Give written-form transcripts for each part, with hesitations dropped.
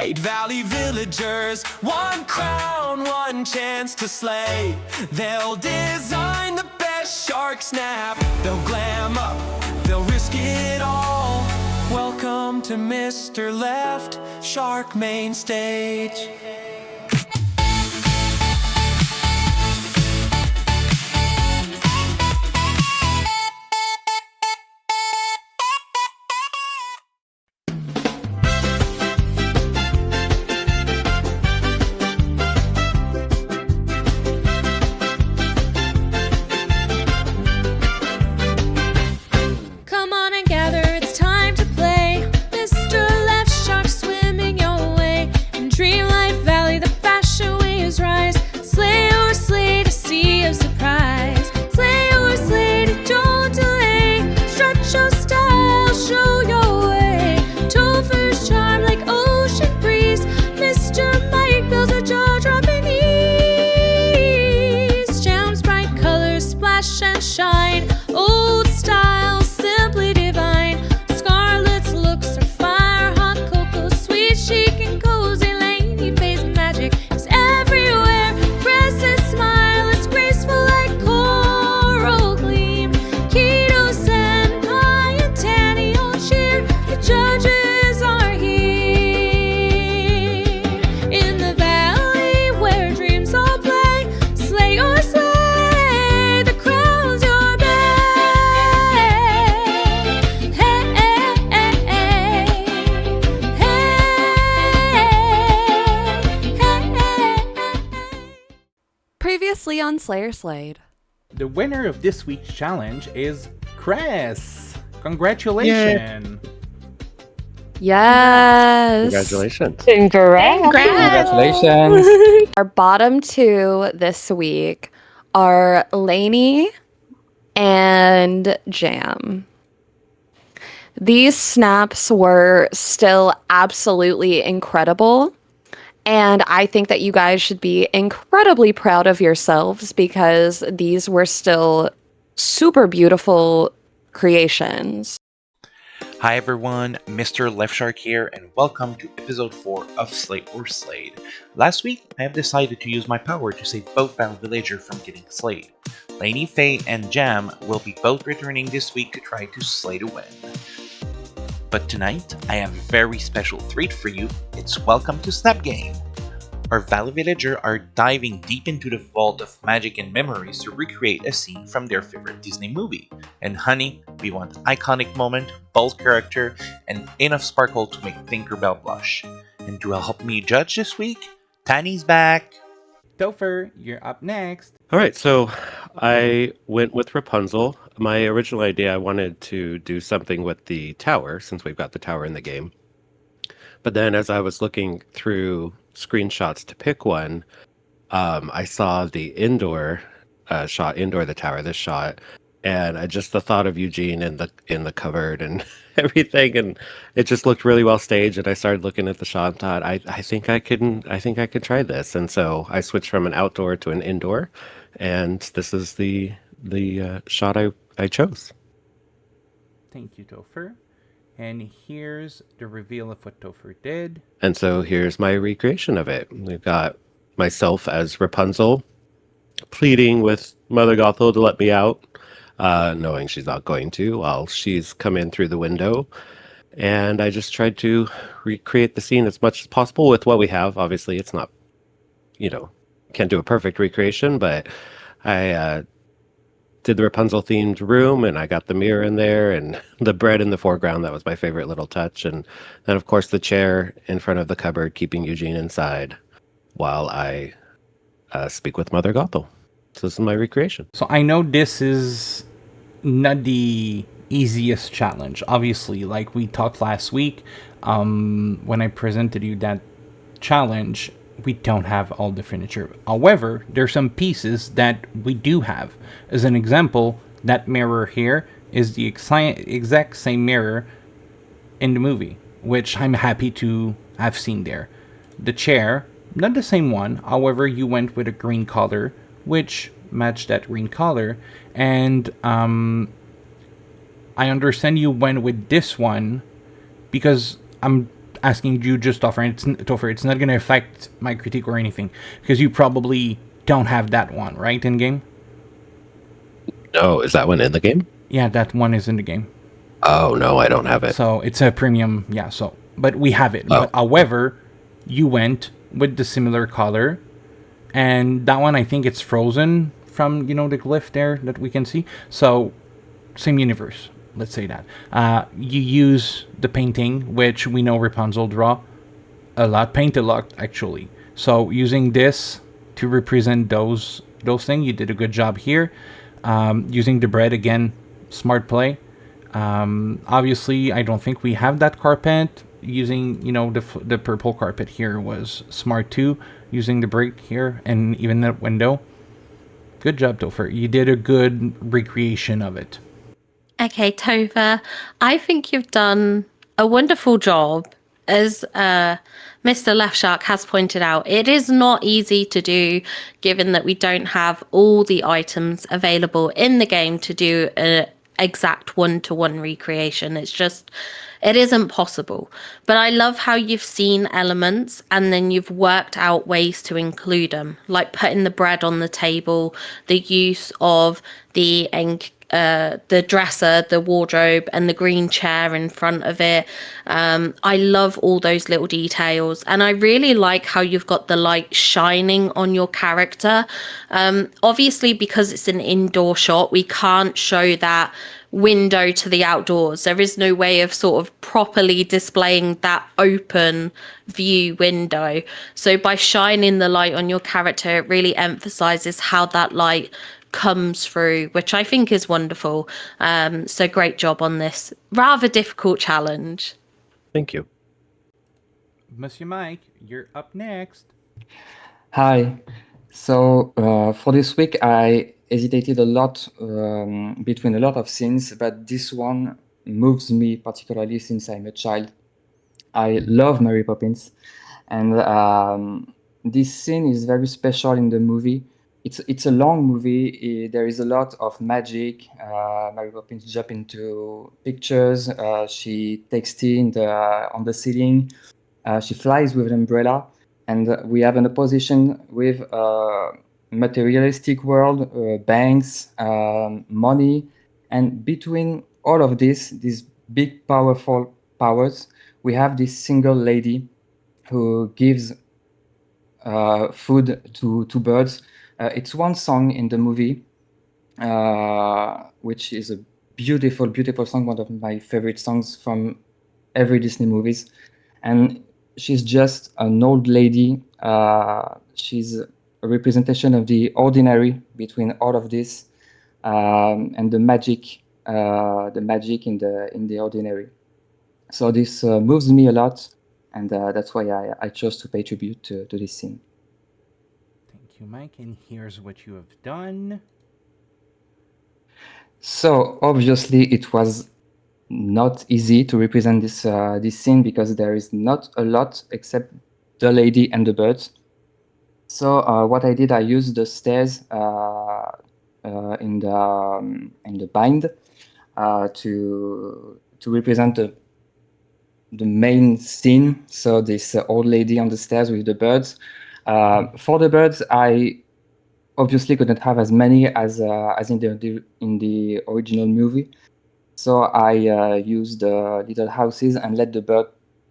8 valley villagers, 1 crown, 1 chance to slay. They'll design the best Sharksnap. They'll glam up, they'll risk it all. Welcome to Mr. Left Shark Main Stage. And shine, old style, simply divine. Scarlet's looks are fire, hot cocoa, sweet, chic and cozy. Laney face magic is everywhere. Crescent smile is graceful like coral gleam. Keto, senpai, and Tanny all cheer. The judges are here in the valley where dreams all play. Slay or slay. Previously on Slayer Slade. The winner of this week's challenge is Cress. Congratulations. Yes. Congratulations. Congratulations. Our bottom 2 this week are Lainey and Jam. These snaps were still absolutely incredible. And I think that you guys should be incredibly proud of yourselves because these were still super beautiful creations. Hi everyone, Mr. Left Shark here, and welcome to episode 4 of Slay or Slade. Last week, I have decided to use my power to save both Battle Villager from getting slayed. Lainey, Faye, and Jam will be both returning this week to try to slay to win. But tonight, I have a very special treat for you. It's Welcome to Snap Game. Our Valley Villager are diving deep into the vault of magic and memories to recreate a scene from their favorite Disney movie. And honey, we want iconic moment, bold character, and enough sparkle to make Tinkerbell blush. And to help me judge this week, Tanny's back! Topher, you're up next. All right, so I went with Rapunzel. My original idea, I wanted to do something with the tower, since we've got the tower in the game. But then as I was looking through screenshots to pick one, I saw the indoor shot, the tower, this shot, and the thought of Eugene in the cupboard and everything, and it just looked really well staged. And I started looking at the shot and thought, I think I could try this. And so I switched from an outdoor to an indoor, and this is the shot I chose. Thank you, Topher. And here's the reveal of what Topher did. And so here's my recreation of it. We've got myself as Rapunzel, pleading with Mother Gothel to let me out, knowing she's not going to while she's come in through the window. And I just tried to recreate the scene as much as possible with what we have. Obviously, it's not, can't do a perfect recreation, but I did the Rapunzel themed room, and I got the mirror in there and the bread in the foreground. That was my favorite little touch. And then of course the chair in front of the cupboard, keeping Eugene inside while I speak with Mother Gothel. So this is my recreation. So I know this is not the easiest challenge. Obviously, like we talked last week, when I presented you that challenge, we don't have all the furniture. However, there's some pieces that we do have. As an example, that mirror here is the exact same mirror in the movie, which I'm happy to have seen there. The chair, not the same one. However, you went with a green color, which matched that green color. And I understand you went with this one because asking you just to offer. Topher, it's not going to affect my critique or anything because you probably don't have that one, right, in game? No, is that one in the game? Yeah, that one is in the game. Oh no, I don't have it. So it's a premium, yeah. So, but we have it. Oh. But however, you went with the similar color, and that one I think it's frozen from the glyph there that we can see. So same universe. Let's say that. You use the painting, which we know Rapunzel draw paint a lot actually. So using this to represent those things, you did a good job here. Using the bread again, smart play. Obviously, I don't think we have that carpet. Using the purple carpet here was smart too. Using the brick here and even that window. Good job, Topher. You did a good recreation of it. Okay, Tova, I think you've done a wonderful job. As Mr. Left Shark has pointed out, it is not easy to do, given that we don't have all the items available in the game to do an exact one-to-one recreation. It isn't possible. But I love how you've seen elements and then you've worked out ways to include them, like putting the bread on the table, the use of the dresser, the wardrobe, and the green chair in front of it. I love all those little details, and I really like how you've got the light shining on your character. Obviously, because it's an indoor shot, we can't show that window to the outdoors. There is no way of sort of properly displaying that open view window. So by shining the light on your character, it really emphasizes how that light comes through, which I think is wonderful. So great job on this rather difficult challenge. Thank you. Monsieur Mike, you're up next. Hi. So for this week, I hesitated a lot between a lot of scenes, but this one moves me particularly since I'm a child. I love Mary Poppins, and this scene is very special in the movie. It's a long movie. There is a lot of magic. Mary Poppins jump into pictures. She takes tea on the ceiling. She flies with an umbrella, and we have an opposition with a materialistic world, banks, money, and between all of these big powerful powers, we have this single lady who gives food to birds. It's one song in the movie, which is a beautiful, beautiful song, one of my favorite songs from every Disney movies. And she's just an old lady. She's a representation of the ordinary between all of this, and the magic in the ordinary. So this moves me a lot, and that's why I chose to pay tribute to this scene. Thank you, Mike. And here's what you have done. So obviously it was not easy to represent this scene because there is not a lot except the lady and the birds. So what I did, I used the stairs in the bind to represent the main scene. So this old lady on the stairs with the birds. For the birds, I obviously couldn't have as many as in the original movie. So I used little houses and let the bird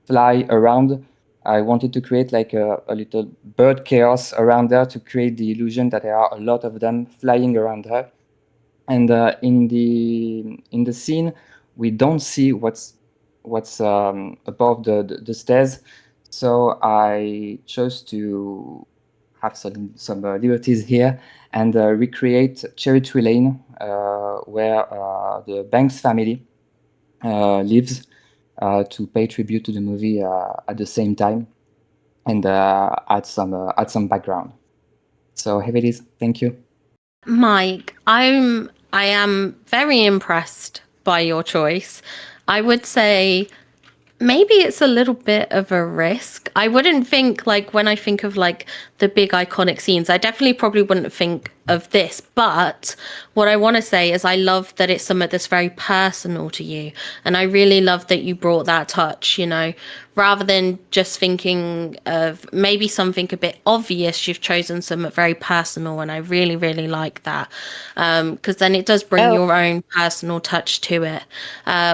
fly around. I wanted to create like a little bird chaos around there to create the illusion that there are a lot of them flying around her. And in the scene, we don't see what's above the stairs. So I chose to have some liberties here and recreate Cherry Tree Lane, where the Banks family lives, to pay tribute to the movie at the same time, and add some background. So here it is. Thank you, Mike. I am very impressed by your choice. I would say maybe it's a little bit of a risk. I wouldn't think, like, when I think of like the big iconic scenes, I definitely probably wouldn't think of this. But what I want to say is I love that it's something that's very personal to you. And I really love that you brought that touch, rather than just thinking of maybe something a bit obvious, you've chosen something very personal. And I really, really like that. Because then it does bring your own personal touch to it,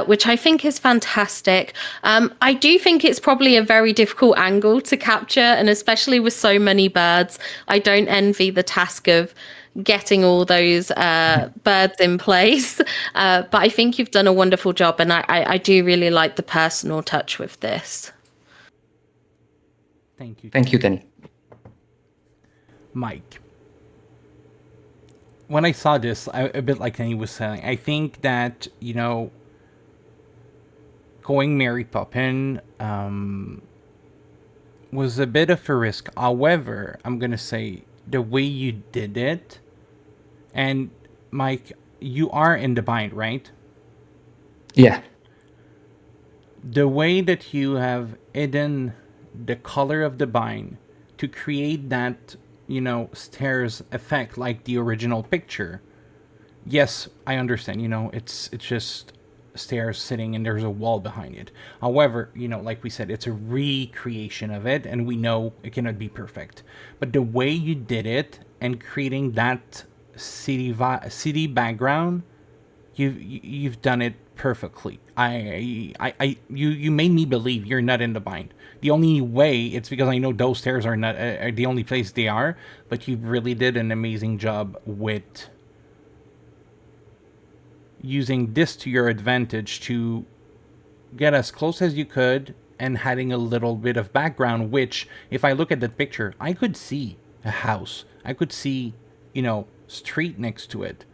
which I think is fantastic. I do think it's probably a very difficult angle to capture, and especially with so many birds, I don't envy the task of getting all those birds in place. But I think you've done a wonderful job, and I do really like the personal touch with this. Thank you. Thank you, Danny. Mike. When I saw this, a bit like Danny was saying, I think that, going Mary Poppin was a bit of a risk. However, I'm going to say the way you did it, and Mike, you are in the bind, right? Yeah. The way that you have hidden the color of the bind to create that, stairs effect like the original picture. Yes, I understand, it's just stairs sitting and there's a wall behind it. However, like we said, it's a recreation of it and we know it cannot be perfect. But the way you did it and creating that city background, you've done it perfectly. You made me believe you're not in the bind. The only way it's because I know those stairs are not are the only place they are, but you really did an amazing job with using this to your advantage to get as close as you could and adding a little bit of background, which if I look at that picture, I could see a house. I could see, street next to it.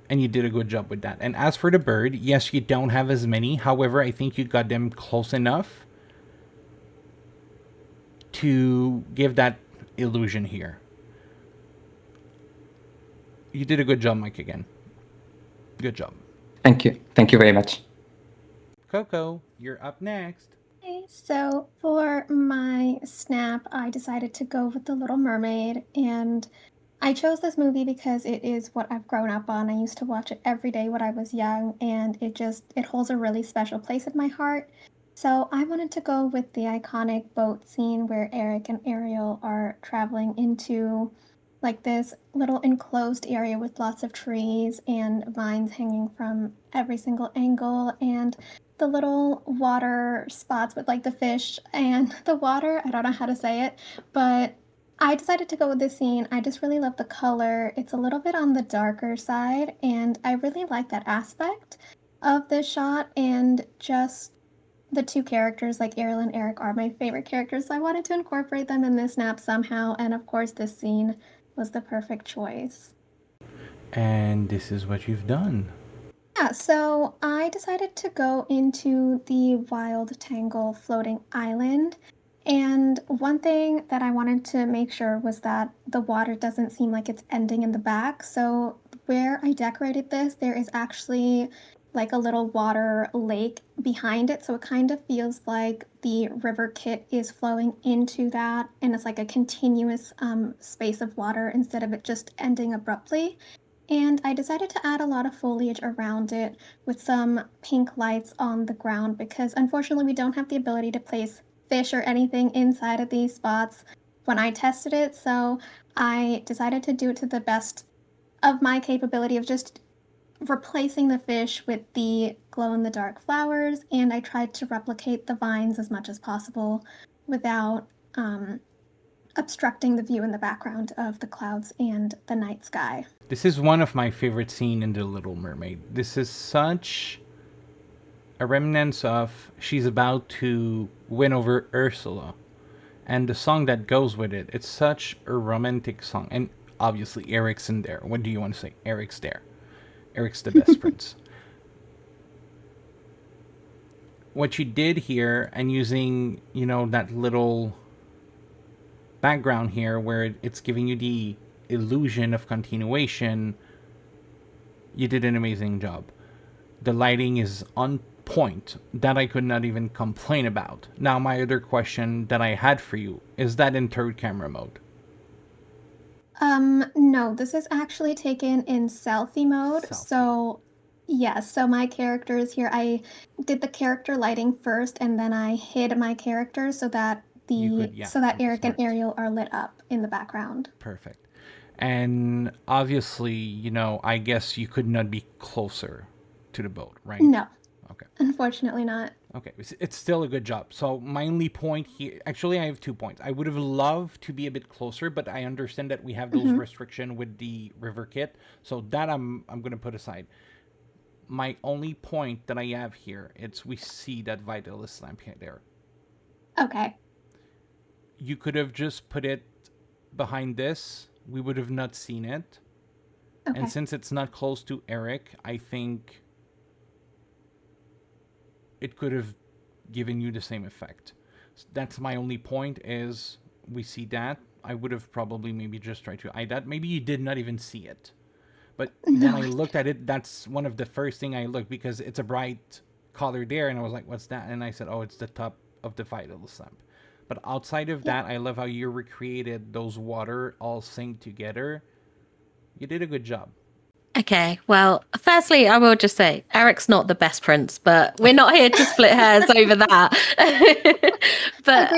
And you did a good job with that. And as for the bird, yes, you don't have as many. However, I think you got them close enough to give that illusion here. You did a good job, Mike, again. Good job. Thank you. Thank you very much. Coco, you're up next. Okay, so for my snap, I decided to go with The Little Mermaid, and I chose this movie because it is what I've grown up on. I used to watch it every day when I was young, and it holds a really special place in my heart. So I wanted to go with the iconic boat scene where Eric and Ariel are traveling into like this little enclosed area with lots of trees and vines hanging from every single angle, and the little water spots with like the fish and the water. I don't know how to say it, but I decided to go with this scene. I just really love the color. It's a little bit on the darker side, and I really like that aspect of this shot. And just the two characters, like Ariel and Eric, are my favorite characters, so I wanted to incorporate them in this snap somehow. And of course, this scene was the perfect choice. And this is what you've done. Yeah, so I decided to go into the Wild Tangle floating island. And one thing that I wanted to make sure was that the water doesn't seem like it's ending in the back. So where I decorated this, there is actually like a little water lake behind it. So it kind of feels like the river kit is flowing into that, and it's like a continuous space of water instead of it just ending abruptly. And I decided to add a lot of foliage around it with some pink lights on the ground because unfortunately we don't have the ability to place fish or anything inside of these spots when I tested it. So I decided to do it to the best of my capability of just replacing the fish with the glow-in-the-dark flowers, and I tried to replicate the vines as much as possible without obstructing the view in the background of the clouds and the night sky. This is one of my favorite scenes in The Little Mermaid. This is such a remnants of she's about to win over Ursula. And the song that goes with it, it's such a romantic song. And obviously Eric's in there. What do you want to say? Eric's there. Eric's the best prince. What you did here, and using, that little background here where it's giving you the illusion of continuation, you did an amazing job. The lighting is on point that I could not even complain about. Now, my other question that I had for you is that in third camera mode? No, this is actually taken in selfie mode. Selfie. So, yes, so my characters here, I did the character lighting first, and then I hid my characters so that Eric and smart. Ariel are lit up in the background. Perfect. And obviously, I guess you could not be closer to the boat, right? No, Okay. unfortunately not. Okay, it's still a good job. So my only point here, actually, I have 2 points. I would have loved to be a bit closer, but I understand that we have those restriction with the river kit. So that I'm gonna put aside. My only point that I have here, it's we see that Vitalis lamp here there. Okay. You could have just put it behind this. We would have not seen it. Okay. And since it's not close to Eric, I think it could have given you the same effect. That's my only point, is we see that. I would have probably maybe just tried to hide that. Maybe you did not even see it. But when I looked at it, that's one of the first thing I looked, because it's a bright color there, and I was like, what's that? And I said, oh, it's the top of the Vitalis lamp. But outside of that, I love how you recreated those water all synced together. You did a good job. Okay, well, firstly, I will just say Eric's not the best prince, but we're not here to split hairs over that. But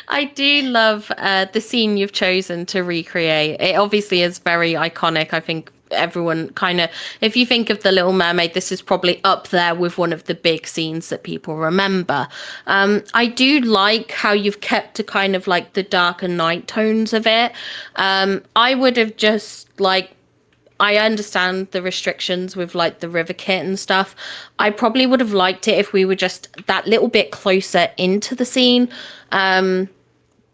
I do love the scene you've chosen to recreate. It obviously is very iconic. I think everyone kind of, if you think of The Little Mermaid, this is probably up there with one of the big scenes that people remember. I do like how you've kept to kind of like the darker night tones of it. I would have just I understand the restrictions with like the river kit and stuff. I probably would have liked it if we were just that little bit closer into the scene.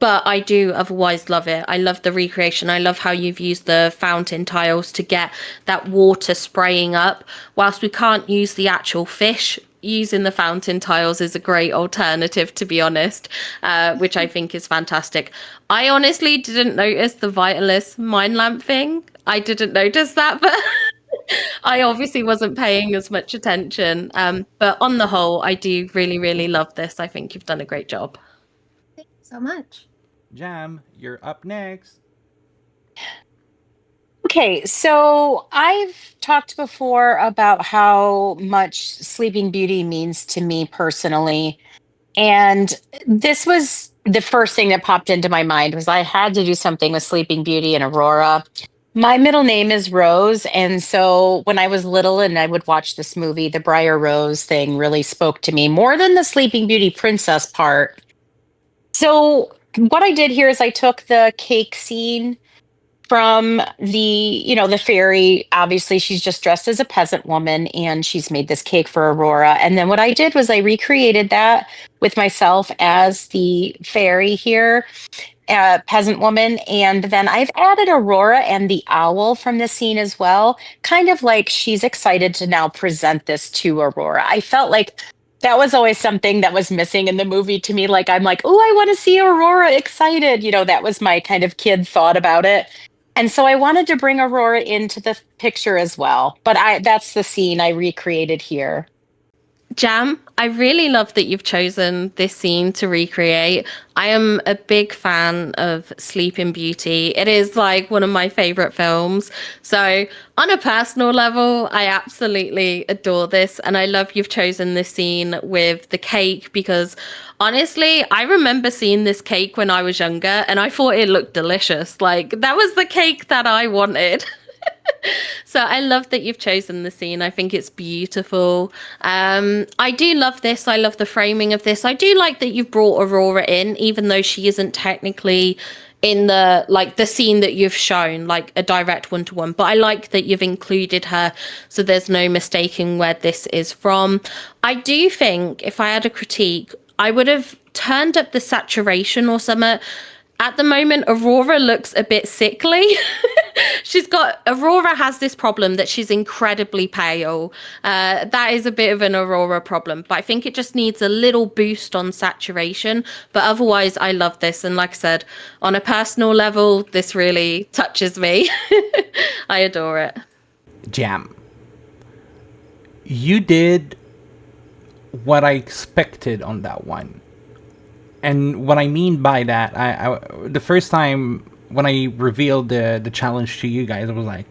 But I do otherwise love it. I love the recreation. I love how you've used the fountain tiles to get that water spraying up. Whilst we can't use the actual fish, using the fountain tiles is a great alternative, to be honest, which I think is fantastic. I honestly didn't notice the Vitalis mind lamp thing. I didn't notice that, but I obviously wasn't paying as much attention. But on the whole, I do really, really love this. I think you've done a great job. Thank you so much. Jam, you're up next. Okay, so I've talked before about how much Sleeping Beauty means to me personally. And this was the first thing that popped into my mind, was I had to do something with Sleeping Beauty and Aurora. My middle name is Rose, and so when I was little and I would watch this movie, the Briar Rose thing really spoke to me more than the Sleeping Beauty princess part. So what I did here is I took the cake scene from the fairy. Obviously, she's just dressed as a peasant woman, and she's made this cake for Aurora. And then what I did was I recreated that with myself as the fairy here, peasant woman. And then I've added Aurora and the owl from the scene as well, kind of like she's excited to now present this to Aurora. I felt like that was always something that was missing in the movie to me. Like, I'm like, oh, I want to see Aurora excited. That was my kind of kid thought about it. And so I wanted to bring Aurora into the picture as well. But that's the scene I recreated here. Jam, I really love that you've chosen this scene to recreate. I am a big fan of Sleeping Beauty. It is like one of my favorite films. So on a personal level, I absolutely adore this. And I love you've chosen this scene with the cake, because honestly, I remember seeing this cake when I was younger and I thought it looked delicious. Like, that was the cake that I wanted. So I love that you've chosen the scene. I think it's beautiful. I do love this. I love the framing of this. I do like that you've brought Aurora in, even though she isn't technically in the scene that you've shown, like a direct one-to-one. But I like that you've included her, so there's no mistaking where this is from. I do think if I had a critique, I would have turned up the saturation or something. At the moment, Aurora looks a bit sickly. Aurora has this problem that she's incredibly pale. That is a bit of an Aurora problem, but I think it just needs a little boost on saturation. But otherwise, I love this. And like I said, on a personal level, this really touches me. I adore it. Jam. You did what I expected on that one. And what I mean by that, the first time when I revealed the challenge to you guys, I was like,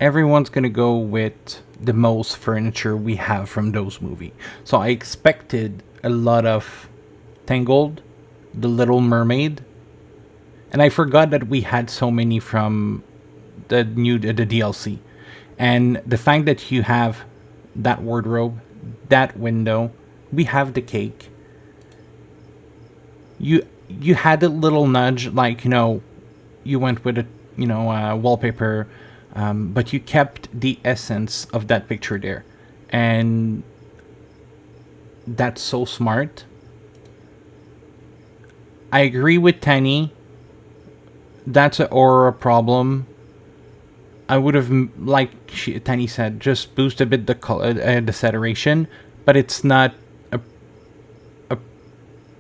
everyone's gonna go with the most furniture we have from those movies. So I expected a lot of Tangled, The Little Mermaid, and I forgot that we had so many from the DLC. And the fact that you have that wardrobe, that window, we have the cake. You had a little nudge, like, you went with a wallpaper, but you kept the essence of that picture there, and that's so smart. I agree with Tenny. That's an aura problem. I would have, like Tenny said, just boost a bit the color, the saturation, but it's not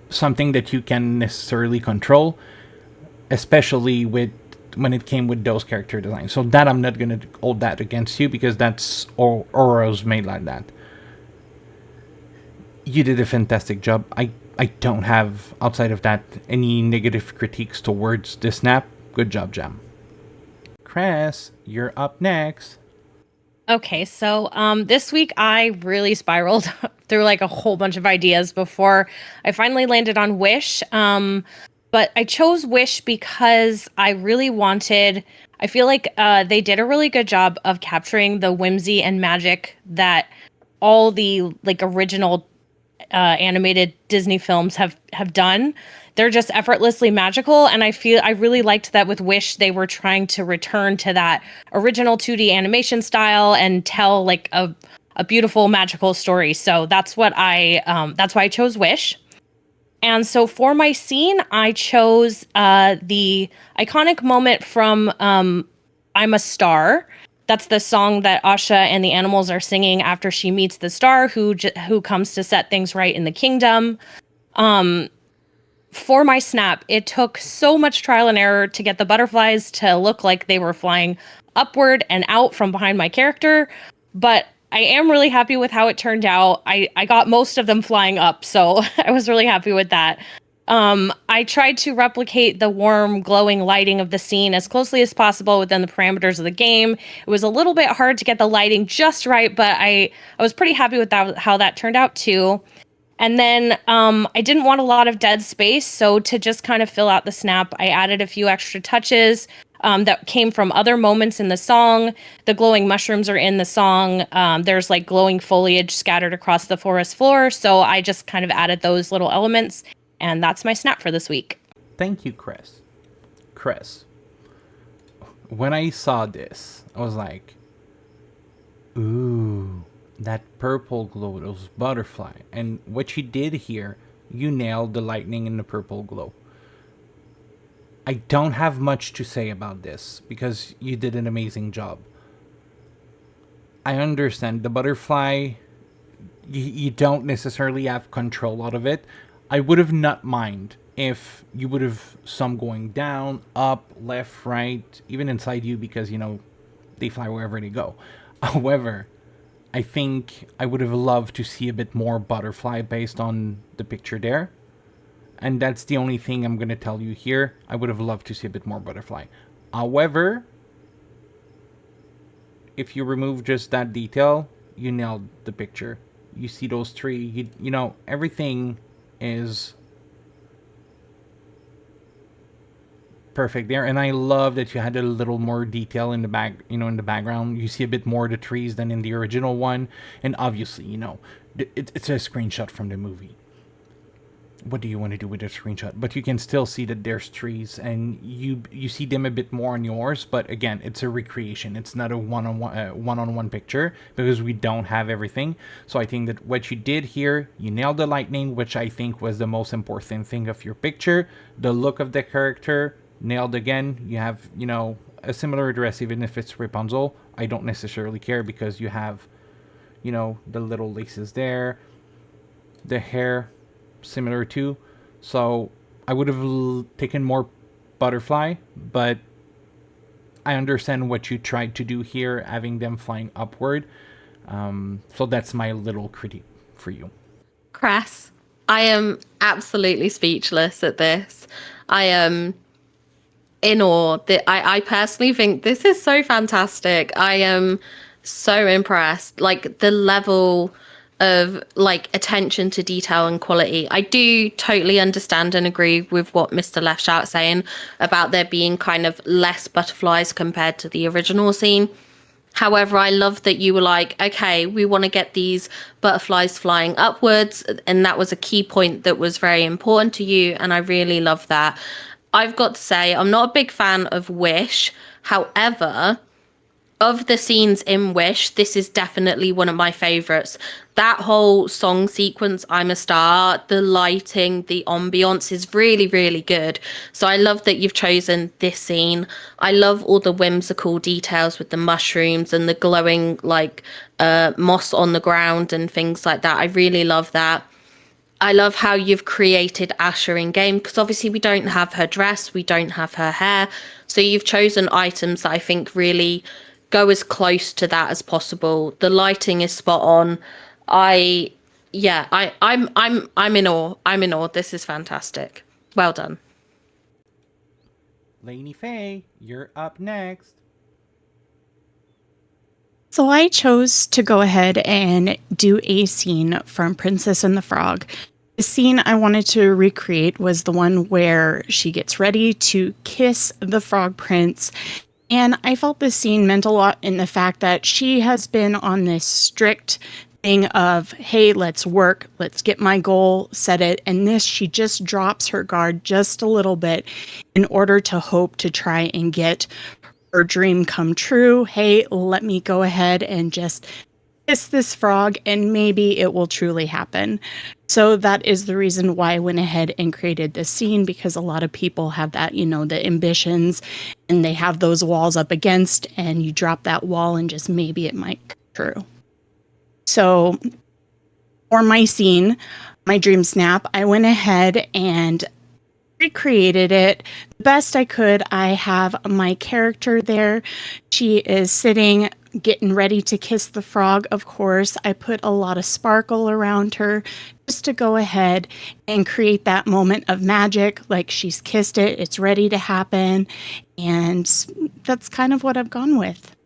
something that you can necessarily control, especially with when it came with those character designs. So that I'm not gonna hold that against you, because that's auras made like that. You did a fantastic job. I don't have, outside of that, any negative critiques towards the snap. Good job, Jam. Cress, you're up next. Okay, so this week I really spiraled through like a whole bunch of ideas before I finally landed on Wish. But I chose Wish because I really wanted. I feel like they did a really good job of capturing the whimsy and magic that all the like original animated Disney films have done. They're just effortlessly magical, and I really liked that with Wish they were trying to return to that original 2D animation style and tell like a beautiful magical story. So that's why I chose Wish. And so for my scene, I chose the iconic moment from I'm a Star. That's the song that Asha and the animals are singing after she meets the star who comes to set things right in the kingdom. For my snap, it took so much trial and error to get the butterflies to look like they were flying upward and out from behind my character, but I am really happy with how it turned out. I got most of them flying up, so I was really happy with that. I tried to replicate the warm, glowing lighting of the scene as closely as possible within the parameters of the game. It was a little bit hard to get the lighting just right, but I was pretty happy with how that turned out too. And then I didn't want a lot of dead space, so to just kind of fill out the snap, I added a few extra touches that came from other moments in the song. The glowing mushrooms are in the song. There's like glowing foliage scattered across the forest floor, so I just kind of added those little elements, and that's my snap for this week. Thank you, Chris. Chris, when I saw this, I was like, ooh, that purple glow, those butterfly. And what you did here, you nailed the lightning and the purple glow. I don't have much to say about this because you did an amazing job. I understand the butterfly, you don't necessarily have control out of it. I would have not mind if you would have some going down, up, left, right, even inside you, because they fly wherever they go. However, I think I would have loved to see a bit more butterfly based on the picture there. And that's the only thing I'm going to tell you here. I would have loved to see a bit more butterfly. However, if you remove just that detail, you nailed the picture. You see those three, everything is perfect there. And I love that you had a little more detail in the back, in the background. You see a bit more of the trees than in the original one. And obviously, it's a screenshot from the movie. What do you want to do with a screenshot? But you can still see that there's trees, and you see them a bit more on yours. But again, it's a recreation. It's not a one-on-one picture, because we don't have everything. So I think that what you did here, you nailed the lightning, which I think was the most important thing of your picture. The look of the character, nailed again. You have, a similar dress, even if it's Rapunzel. I don't necessarily care, because you have, the little laces there, the hair similar too. So I would have taken more butterfly, but I understand what you tried to do here, having them flying upward. So that's my little critique for you. Crass, I am absolutely speechless at this. I am in awe. I personally think this is so fantastic. I am so impressed. Like the level of like attention to detail and quality. I do totally understand and agree with what Mr. Left Shout saying about there being kind of less butterflies compared to the original scene. However, I love that you were like, okay, we want to get these butterflies flying upwards. And that was a key point that was very important to you. And I really love that. I've got to say, I'm not a big fan of Wish. However, of the scenes in Wish, this is definitely one of my favorites. That whole song sequence, I'm a Star, the lighting, the ambiance is really, really good. So I love that you've chosen this scene. I love all the whimsical details with the mushrooms and the glowing like moss on the ground and things like that. I really love that. I love how you've created Asher in game, because obviously we don't have her dress, we don't have her hair. So you've chosen items that I think really go as close to that as possible. The lighting is spot on. I'm in awe. I'm in awe. This is fantastic. Well done. Lainey Faye, you're up next. So I chose to go ahead and do a scene from Princess and the Frog. The scene I wanted to recreate was the one where she gets ready to kiss the Frog Prince. And I felt this scene meant a lot in the fact that she has been on this strict thing of, hey, let's work, let's get my goal, set it. And this, she just drops her guard just a little bit in order to hope to try and get her dream come true. Hey, let me go ahead and just kiss this frog and maybe it will truly happen. So that is the reason why I went ahead and created this scene, because a lot of people have that, you know, the ambitions and they have those walls up against, and you drop that wall and just maybe it might come true. So for my scene, my dream snap, I went ahead and recreated it the best I could. I have my character there. She is sitting, getting ready to kiss the frog, of course. I put a lot of sparkle around her just to go ahead and create that moment of magic, like she's kissed it, it's ready to happen. And that's kind of what I've gone with.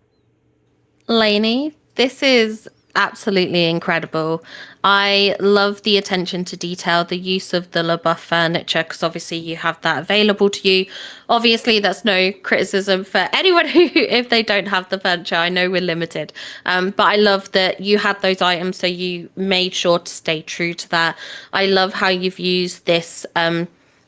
Lainey, this is absolutely incredible. I love the attention to detail, the use of the LaBeouf furniture, because obviously you have that available to you. Obviously, that's no criticism for anyone who, if they don't have the furniture, I know we're limited. But I love that you had those items, so you made sure to stay true to that. I love how you've used this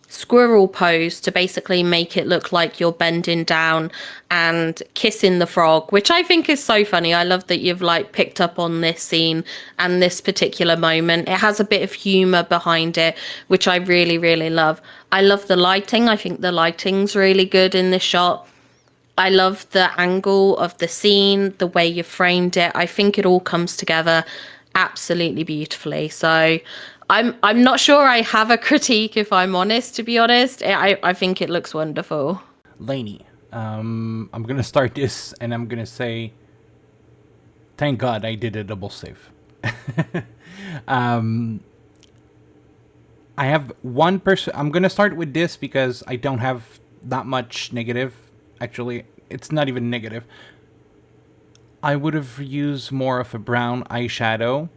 squirrel pose to basically make it look like you're bending down and kissing the frog, which I think is so funny. I love that you've like picked up on this scene and this particular moment. It has a bit of humor behind it, which I really, really love. I love the lighting. I think the lighting's really good in this shot. I love the angle of the scene, the way you framed it. I think it all comes together absolutely beautifully. So I'm not sure I have a critique, if I'm honest, to be honest. I think it looks wonderful. Lainey, I'm going to start this and I'm going to say, thank God I did a double save. I have one person. I'm going to start with this because I don't have that much negative. Actually, it's not even negative. I would have used more of a brown eyeshadow,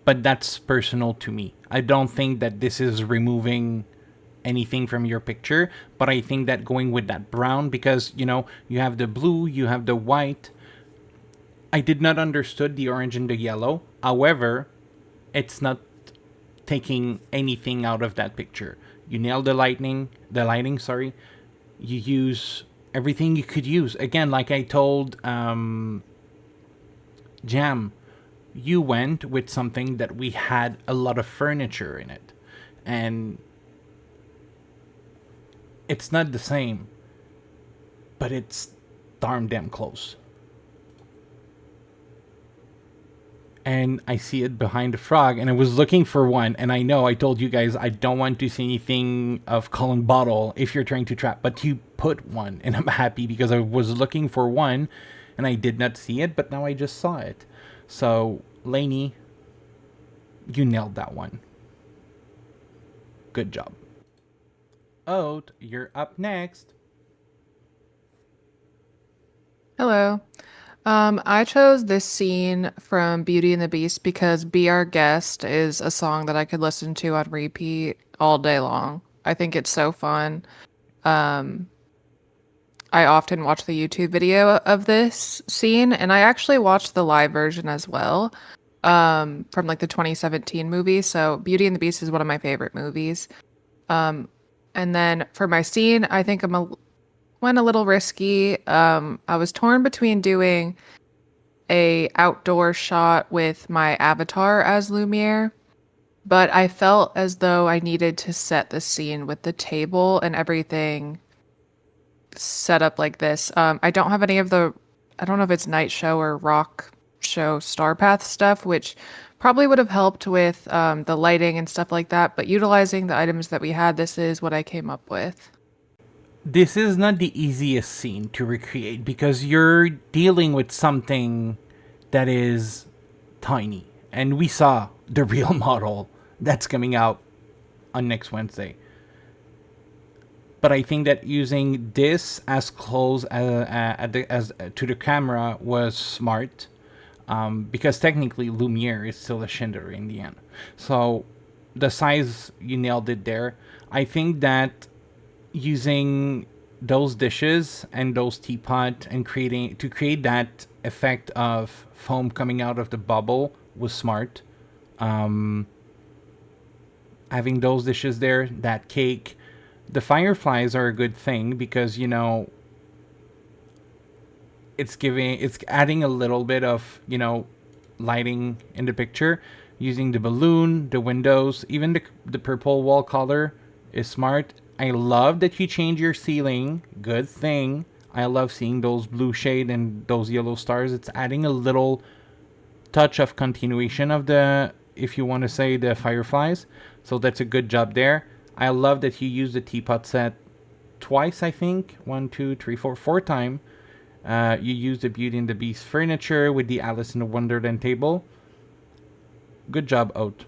but that's personal to me. I don't think that this is removing anything from your picture, but I think that going with that brown, because, you know, you have the blue, you have the white. I did not understood the orange and the yellow. However, it's not taking anything out of that picture. You nailed the lighting, sorry. You use everything you could use. Again, like I told Jam, you went with something that we had a lot of furniture in it. And it's not the same, but it's darn damn close. And I see it behind the frog, and I was looking for one, and I know I told you guys I don't want to see anything of Colin Bottle if you're trying to trap, but you put one, and I'm happy because I was looking for one, and and I did not see it, but now I just saw it. So, Lainey, you nailed that one. Good job. Oat, you're up next. Hello. I chose this scene from Beauty and the Beast because Be Our Guest is a song that I could listen to on repeat all day long. I think it's so fun. I often watch the YouTube video of this scene, and I actually watched the live version as well, from like the 2017 movie. So Beauty and the Beast is one of my favorite movies. And then for my scene, I think went a little risky. I was torn between doing a outdoor shot with my avatar as Lumiere, but I felt as though I needed to set the scene with the table and everything set up like this. I don't have any of I don't know if it's night show or rock show star path stuff, which probably would have helped with the lighting and stuff like that, but utilizing the items that we had, this is what I came up with. This is not the easiest scene to recreate because you're dealing with something that is tiny. And we saw the real model that's coming out on next Wednesday. But I think that using this as close as to the camera was smart, because technically Lumiere is still a Shindery in the end. So the size, you nailed it there. I think that using those dishes and those teapot and create that effect of foam coming out of the bubble was smart. Having those dishes there, that cake, the fireflies are a good thing because, you know, it's adding a little bit of, you know, lighting in the picture. Using the balloon, the windows, even the purple wall color is smart. I love that you change your ceiling. Good thing. I love seeing those blue shade and those yellow stars. It's adding a little touch of continuation of the, if you want to say, the fireflies. So that's a good job there. I love that you use the teapot set twice, I think. 1, 2, 3, 4, 4 times. You use the Beauty and the Beast furniture with the Alice in the Wonderland table. Good job, Oat.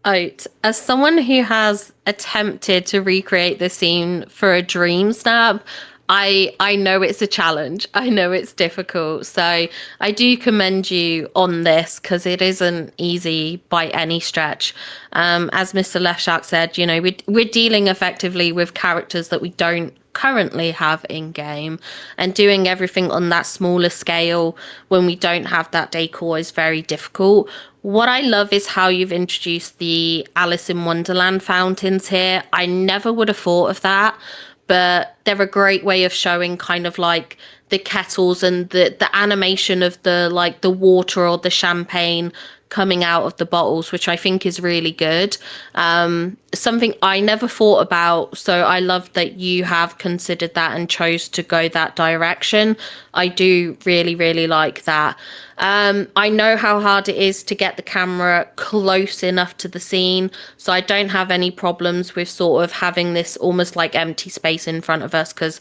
Oat, as someone who has attempted to recreate the scene for a dream snap, I know it's a challenge. I know it's difficult. So I do commend you on this because it isn't easy by any stretch. As Mr. Left Shark said, you know, we're dealing effectively with characters that we don't currently have in game, and doing everything on that smaller scale when we don't have that decor is very difficult. What I love is how you've introduced the Alice in Wonderland fountains here. I never would have thought of that, but they're a great way of showing kind of like the kettles and the animation of the water or the champagne coming out of the bottles, which I think is really good. Something I never thought about, so I love that you have considered that and chose to go that direction. I do really, really like that. I know how hard it is to get the camera close enough to the scene, so I don't have any problems with sort of having this almost like empty space in front of us, because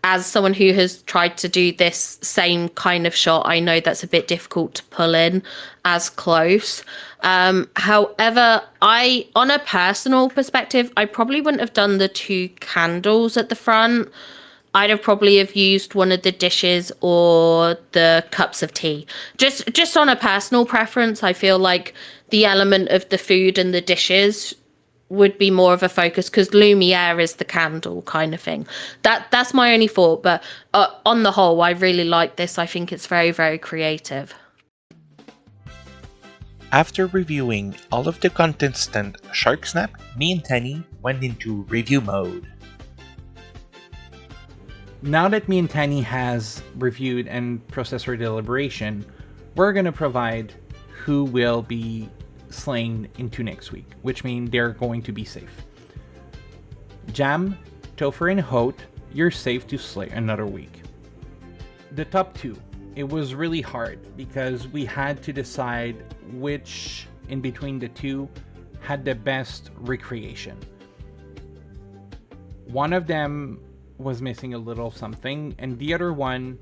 as someone who has tried to do this same kind of shot, I know that's a bit difficult to pull in as close. However, on a personal perspective, I probably wouldn't have done the 2 candles at the front. I'd have probably have used one of the dishes or the cups of tea. Just on a personal preference, I feel like the element of the food and the dishes would be more of a focus because Lumiere is the candle kind of thing. That's my only thought, but on the whole, I really like this. I think it's very, very creative. After reviewing all of the contestants, Sharksnap, me and Tenny went into review mode. Now that me and Tanny has reviewed and processed our deliberation, we're going to provide who will be slain into next week, which means they're going to be safe. Jam, Topher, and Hote, you're safe to slay another week. The top 2, it was really hard because we had to decide which in between the 2 had the best recreation. One of them was missing a little something, and the other one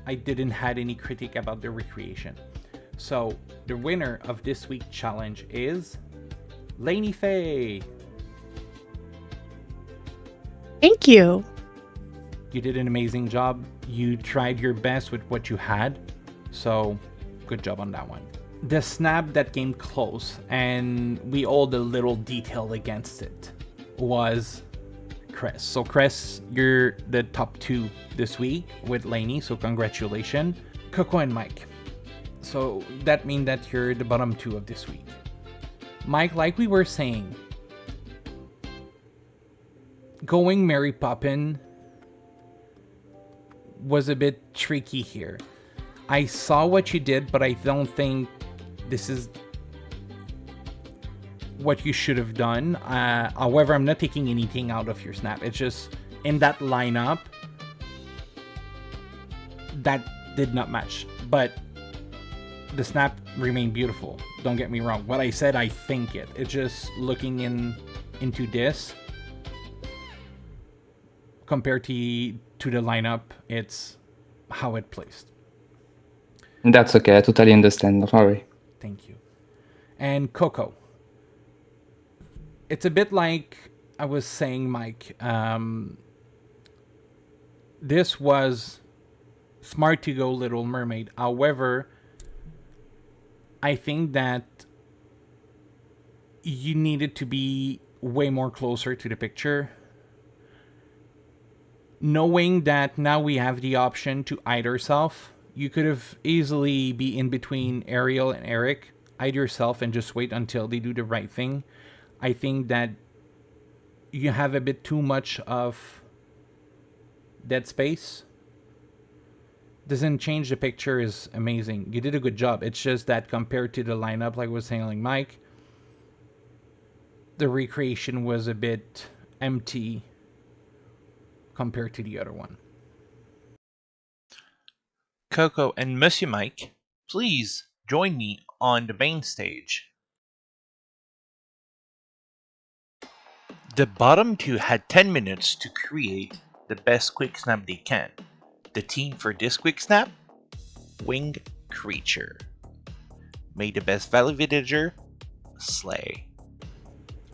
I didn't had any critique about the recreation. So the winner of this week's challenge is Lainey Faye. Thank you. You did an amazing job. You tried your best with what you had. So good job on that one. The snap that came close and we all the little detail against it was Chris. So Chris, you're the top 2 this week with Lainey. So congratulations. Coco and Mike. So that means that you're the bottom 2 of this week. Mike, like we were saying, going Mary Poppin was a bit tricky here. I saw what you did, but I don't think this is what you should have done. However, I'm not taking anything out of your snap. It's just in that lineup that did not match. But the snap remained beautiful. Don't get me wrong. What I said, I think it. It's just looking into this compared to the lineup, it's how it placed. That's okay. I totally understand. Don't worry. Thank you. And Coco. It's a bit like I was saying, Mike. This was smart to go Little Mermaid. However, I think that you needed to be way more closer to the picture. Knowing that now we have the option to hide yourself, you could have easily be in between Ariel and Eric, hide yourself and just wait until they do the right thing. I think that you have a bit too much of dead space. Doesn't change the picture is amazing. You did a good job. It's just that compared to the lineup, like I was saying, like Mike, the recreation was a bit empty compared to the other one. Coco and Monsieur Mike, please join me on the main stage. The bottom 2 had 10 minutes to create the best quick snap they can. The team for this quick snap? Winged Creature. May the best value villager slay.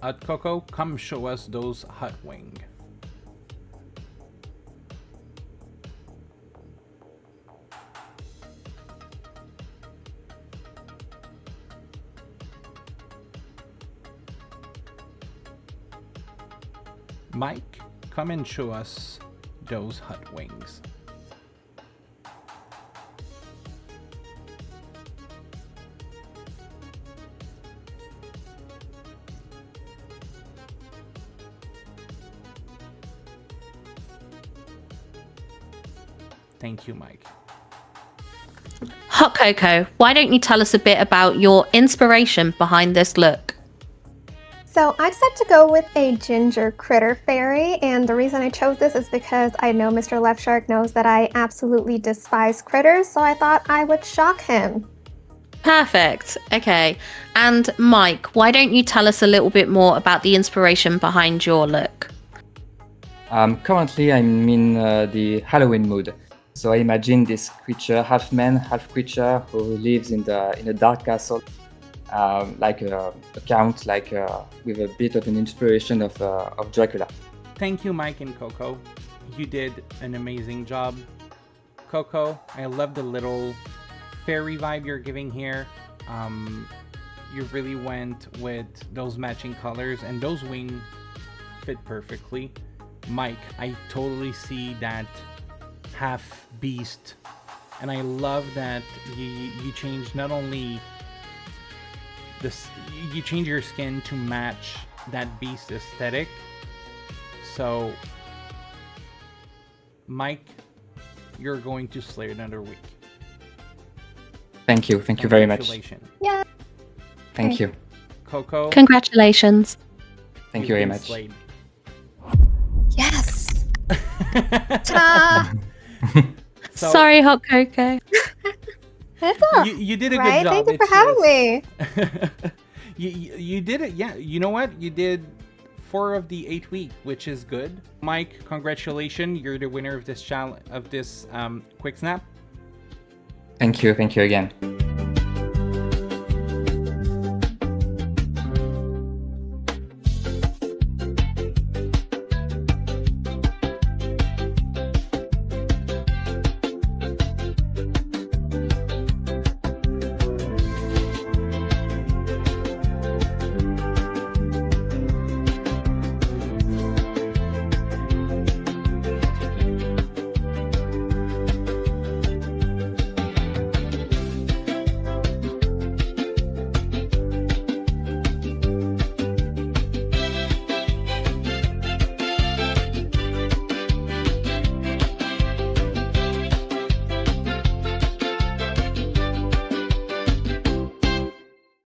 Coco, come show us those hot wing. Mike, come and show us those hot wings. Thank you, Mike. Hot Coco, why don't you tell us a bit about your inspiration behind this look? So I decided to go with a ginger critter fairy, and the reason I chose this is because I know Mr. Left Shark knows that I absolutely despise critters, so I thought I would shock him. Perfect. Okay. And Mike, why don't you tell us a little bit more about the inspiration behind your look? Currently, I'm in the Halloween mood. So I imagine this creature, half man, half creature, who lives in a dark castle, like a count, with a bit of an inspiration of Dracula. Thank you, Mike and Coco. You did an amazing job. Coco, I love the little fairy vibe you're giving here. You really went with those matching colors, and those wings fit perfectly. Mike, I totally see that half beast, and I love that you changed not only this, you change your skin to match that beast aesthetic. So Mike, you're going to slay another week. Thank you very much. Congratulations. Yeah. Thank you. Coco, Congratulations. Thank you've you very been much. slayed. Yes. Ta! So, Sorry, Hot Coco. It's up. you did a good Right? job. Thank you for It's having just- me. you did it. Yeah, you know what? You did 4 of the 8 week, which is good. Mike, congratulations! You're the winner of this challenge, of this quick snap. Thank you again.